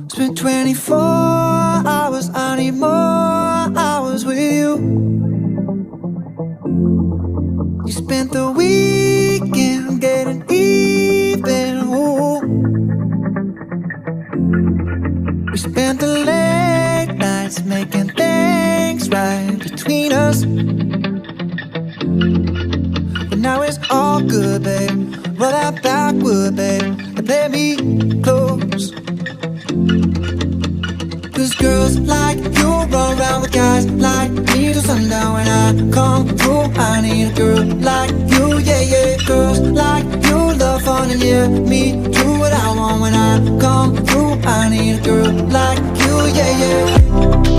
Spent 24 hours, I need more hours with you. You spent the weekend getting even, ooh. We spent the late nights making things right between us. But now it's all good, babe. Roll that backward, babe, and play me close. Cause girls like you run around with guys like me till sundown. When I come through, I need a girl like you, yeah, yeah. Girls like you love fun and yeah, me do what I want. When I come through, I need a girl like you, yeah, yeah.